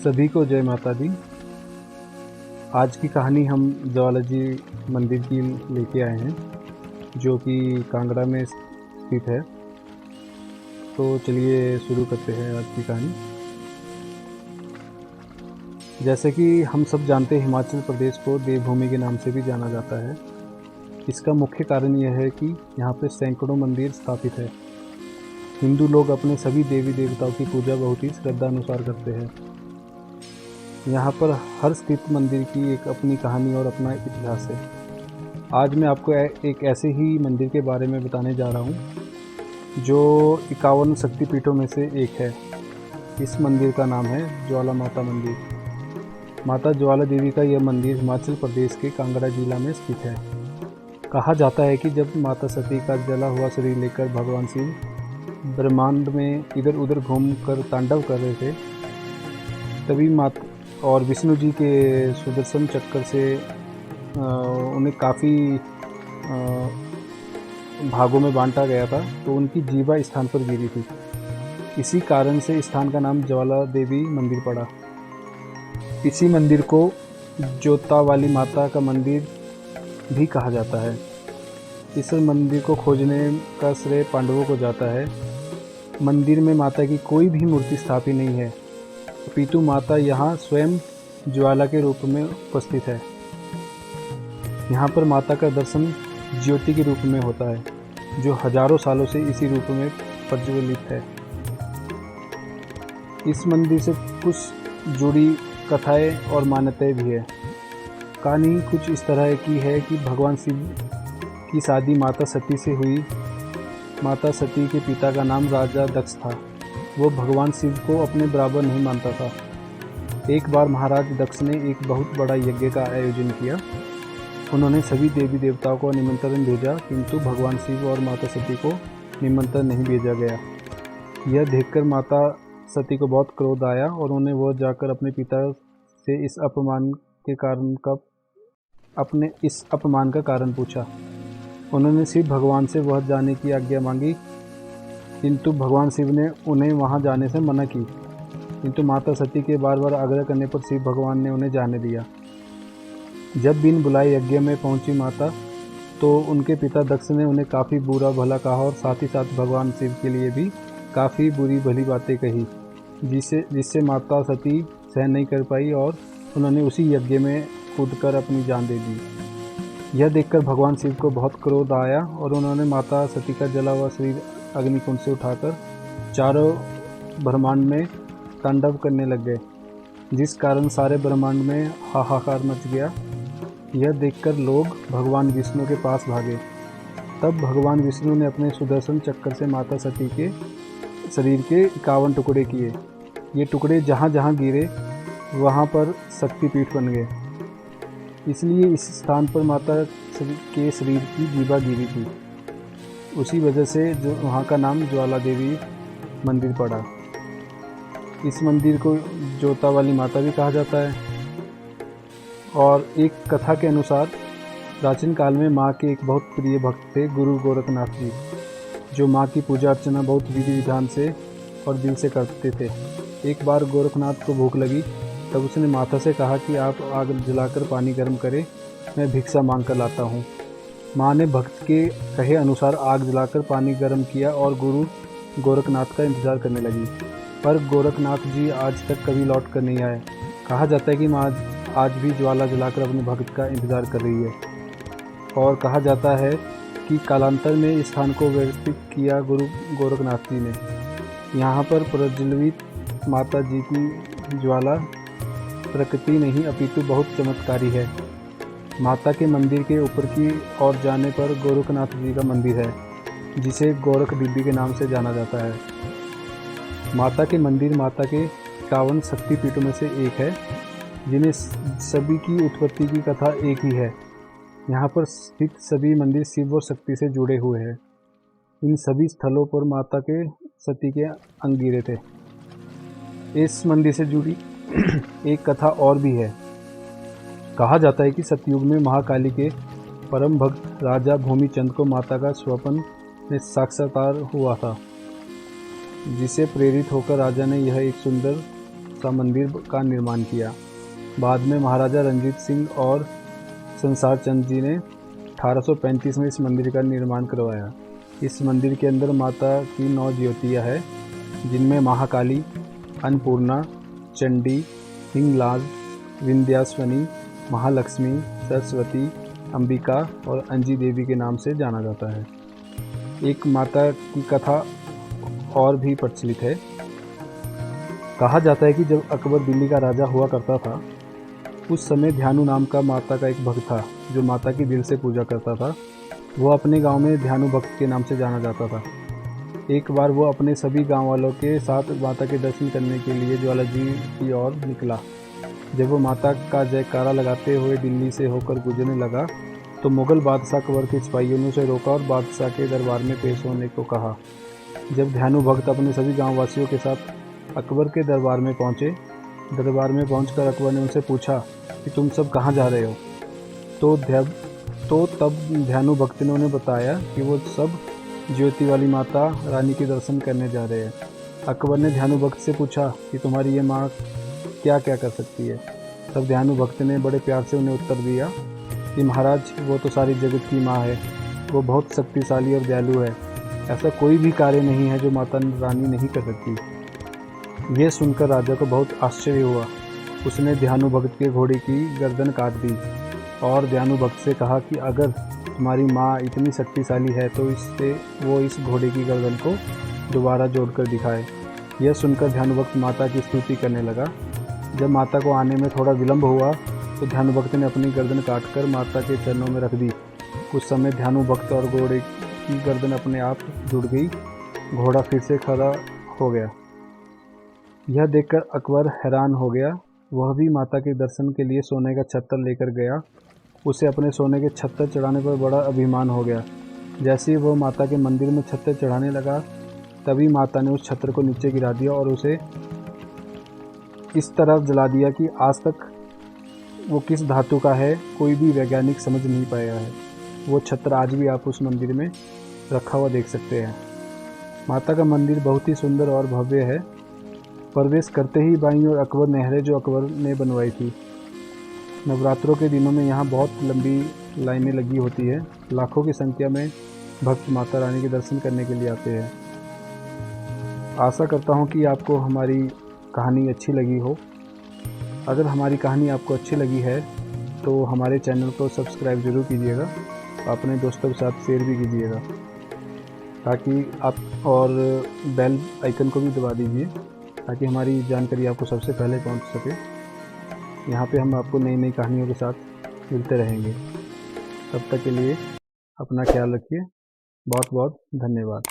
सभी को जय माता दी। आज की कहानी हम ज्वाला जी मंदिर की लेके आए हैं, जो कि कांगड़ा में स्थित है। तो चलिए शुरू करते हैं आज की कहानी। जैसे कि हम सब जानते हैं, हिमाचल प्रदेश को देवभूमि के नाम से भी जाना जाता है। इसका मुख्य कारण यह है कि यहाँ पर सैकड़ों मंदिर स्थापित है। हिंदू लोग अपने सभी देवी देवताओं की पूजा बहुत ही श्रद्धा अनुसार करते हैं। यहाँ पर हर स्थित मंदिर की एक अपनी कहानी और अपना इतिहास है। आज मैं आपको एक ऐसे ही मंदिर के बारे में बताने जा रहा हूँ, जो 51 शक्तिपीठों में से एक है। इस मंदिर का नाम है ज्वाला माता मंदिर। माता ज्वाला देवी का यह मंदिर हिमाचल प्रदेश के कांगड़ा जिला में स्थित है। कहा जाता है कि जब माता सती का जला हुआ शरीर लेकर भगवान शिव ब्रह्मांड में इधर उधर घूमकर तांडव कर रहे थे, तभी माता और विष्णु जी के सुदर्शन चक्र से उन्हें काफ़ी भागों में बांटा गया था, तो उनकी जीवा स्थान पर गिरी थी। इसी कारण से स्थान का नाम ज्वाला देवी मंदिर पड़ा। इसी मंदिर को जोता वाली माता का मंदिर भी कहा जाता है। इस मंदिर को खोजने का श्रेय पांडवों को जाता है। मंदिर में माता की कोई भी मूर्ति स्थापित नहीं है, अपितु माता यहाँ स्वयं ज्वाला के रूप में उपस्थित है। यहाँ पर माता का दर्शन ज्योति के रूप में होता है, जो हजारों सालों से इसी रूप में प्रज्वलित है। इस मंदिर से कुछ जुड़ी कथाएं और मान्यताएं भी है। कहानी कुछ इस तरह की है कि भगवान शिव की शादी माता सती से हुई। माता सती के पिता का नाम राजा दक्ष था। वो भगवान शिव को अपने बराबर नहीं मानता था। एक बार महाराज दक्ष ने एक बहुत बड़ा यज्ञ का आयोजन किया। उन्होंने सभी देवी देवताओं को निमंत्रण भेजा, किंतु भगवान शिव और माता सती को निमंत्रण नहीं भेजा गया। यह देखकर माता सती को बहुत क्रोध आया और उन्हें वह जाकर अपने पिता से इस अपमान का कारण पूछा। उन्होंने शिव भगवान से वह जाने की आज्ञा मांगी, किंतु भगवान शिव ने उन्हें वहां जाने से मना की। किंतु माता सती के बार बार आग्रह करने पर शिव भगवान ने उन्हें जाने दिया। जब बिन बुलाए यज्ञ में पहुंची माता, तो उनके पिता दक्ष ने उन्हें काफ़ी बुरा भला कहा और साथ ही साथ भगवान शिव के लिए भी काफ़ी बुरी भली बातें कही, जिससे माता सती सहन नहीं कर पाई और उन्होंने उसी यज्ञ में कूदकर अपनी जान दे दी। यह देखकर भगवान शिव को बहुत क्रोध आया और उन्होंने माता सती का जला हुआ शरीर अग्निकुंड से उठाकर चारों ब्रह्मांड में तांडव करने लग गए, जिस कारण सारे ब्रह्मांड में हाहाकार मच गया। यह देखकर लोग भगवान विष्णु के पास भागे। तब भगवान विष्णु ने अपने सुदर्शन चक्र से माता सती के शरीर के 51 टुकड़े किए। ये टुकड़े जहाँ जहाँ गिरे वहाँ पर शक्तिपीठ बन गए। इसलिए इस स्थान पर माता के शरीर की जीवा गिरी थी। उसी वजह से जो वहाँ का नाम ज्वाला देवी मंदिर पड़ा। इस मंदिर को जोता वाली माता भी कहा जाता है। और एक कथा के अनुसार प्राचीन काल में माँ के एक बहुत प्रिय भक्त थे गुरु गोरखनाथ जी, जो माँ की पूजा अर्चना बहुत विधि विधान से और दिल से करते थे। एक बार गोरखनाथ को भूख लगी, तब उसने माता से कहा कि आप आग जलाकर पानी गर्म करें, मैं भिक्षा मांग कर लाता हूँ। माँ ने भक्त के कहे अनुसार आग जलाकर पानी गर्म किया और गुरु गोरखनाथ का इंतज़ार करने लगी, पर गोरखनाथ जी आज तक कभी लौट कर नहीं आए। कहा जाता है कि माँ आज भी ज्वाला जलाकर अपने भक्त का इंतज़ार कर रही है। और कहा जाता है कि कालांतर में इस स्थान को व्यवस्थित किया गुरु गोरखनाथ जी ने। यहाँ पर प्रज्वलित माता जी की ज्वाला प्रकृति नहीं अपितु बहुत चमत्कारी है। माता के मंदिर के ऊपर की ओर जाने पर गोरखनाथ जी का मंदिर है, जिसे गोरख दिव्य के नाम से जाना जाता है। माता के मंदिर माता के 51 शक्तिपीठों में से एक है, जिन्हें सभी की उत्पत्ति की कथा एक ही है। यहाँ पर स्थित सभी मंदिर शिव और शक्ति से जुड़े हुए हैं। इन सभी स्थलों पर माता के सती के अंग गिरे थे। इस मंदिर से जुड़ी एक कथा और भी है। कहा जाता है कि सतयुग में महाकाली के परम भक्त राजा भूमिचंद को माता का स्वप्न में साक्षात्कार हुआ था, जिसे प्रेरित होकर राजा ने यह एक सुंदर सा मंदिर का निर्माण किया। बाद में महाराजा रंजीत सिंह और संसार चंद जी ने 1835 में इस मंदिर का निर्माण करवाया। इस मंदिर के अंदर माता की 9 ज्योतियाँ हैं, जिनमें महाकाली, अन्नपूर्णा, चंडी, हिंगलाज, विंध्यास्वनी, महालक्ष्मी, सरस्वती, अंबिका और अंजी देवी के नाम से जाना जाता है। एक माता की कथा और भी प्रचलित है। कहा जाता है कि जब अकबर दिल्ली का राजा हुआ करता था, उस समय ध्यानु नाम का माता का एक भक्त था जो माता की दिल से पूजा करता था। वो अपने गांव में ध्यानु भक्त के नाम से जाना जाता था। एक बार वो अपने सभी गांव वालों के साथ माता के दर्शन करने के लिए ज्वाला जी की ओर निकला। जब वो माता का जयकारा लगाते हुए दिल्ली से होकर गुजरने लगा तो मुगल बादशाह अकबर के सिपाहियों ने उसे रोका और बादशाह के दरबार में पेश होने को कहा। जब ध्यानु भक्त अपने सभी गाँव वासियों के साथ अकबर के दरबार में पहुँचे, दरबार में पहुंचकर अकबर ने उनसे पूछा कि तुम सब कहाँ जा रहे हो। तो तब ध्यानु भक्त ने उन्हें बताया कि वो सब ज्योति वाली माता रानी के दर्शन करने जा रहे हैं। अकबर ने ध्यानु भक्त से पूछा कि तुम्हारी ये माँ क्या क्या कर सकती है। तब ध्यानु भक्त ने बड़े प्यार से उन्हें उत्तर दिया कि महाराज, वो तो सारी जगत की माँ है, वो बहुत शक्तिशाली और दयालु है। ऐसा कोई भी कार्य नहीं है जो माता रानी नहीं कर सकती। यह सुनकर राजा को बहुत आश्चर्य हुआ। उसने ध्यानु भक्त के घोड़े की गर्दन काट दी और ध्यानु भक्त से कहा कि अगर तुम्हारी माँ इतनी शक्तिशाली है तो इससे वो इस घोड़े की गर्दन को दोबारा जोड़कर दिखाए। यह सुनकर ध्यानु भक्त माता की स्तुति करने लगा। जब माता को आने में थोड़ा विलंब हुआ तो ध्यानु भक्त ने अपनी गर्दन काटकर माता के चरणों में रख दी। उस समय ध्यानु भक्त और घोड़े की गर्दन अपने आप जुड़ गई। घोड़ा फिर से खड़ा हो गया। यह देखकर अकबर हैरान हो गया। वह भी माता के दर्शन के लिए सोने का छत्तर लेकर गया। उसे अपने सोने के छत्तर चढ़ाने पर बड़ा अभिमान हो गया। जैसे ही वह माता के मंदिर में छत्तर चढ़ाने लगा, तभी माता ने उस छत्तर को नीचे गिरा दिया और उसे इस तरह जला दिया कि आज तक वो किस धातु का है कोई भी वैज्ञानिक समझ नहीं पाया है। वो छत्तर आज भी आप उस मंदिर में रखा हुआ देख सकते हैं। माता का मंदिर बहुत ही सुंदर और भव्य है। प्रवेश करते ही बाईं ओर अकबर नहरें जो अकबर ने बनवाई थी। नवरात्रों के दिनों में यहाँ बहुत लंबी लाइनें लगी होती है। लाखों की संख्या में भक्त माता रानी के दर्शन करने के लिए आते हैं। आशा करता हूँ कि आपको हमारी कहानी अच्छी लगी हो। अगर हमारी कहानी आपको अच्छी लगी है तो हमारे चैनल को सब्सक्राइब ज़रूर कीजिएगा, अपने दोस्तों के साथ शेयर भी कीजिएगा ताकि आप, और बेल आइकन को भी दबा दीजिए ताकि हमारी जानकारी आपको सबसे पहले पहुंच सके। यहाँ पे हम आपको नई नई कहानियों के साथ मिलते रहेंगे। तब तक के लिए अपना ख्याल रखिए। बहुत बहुत धन्यवाद।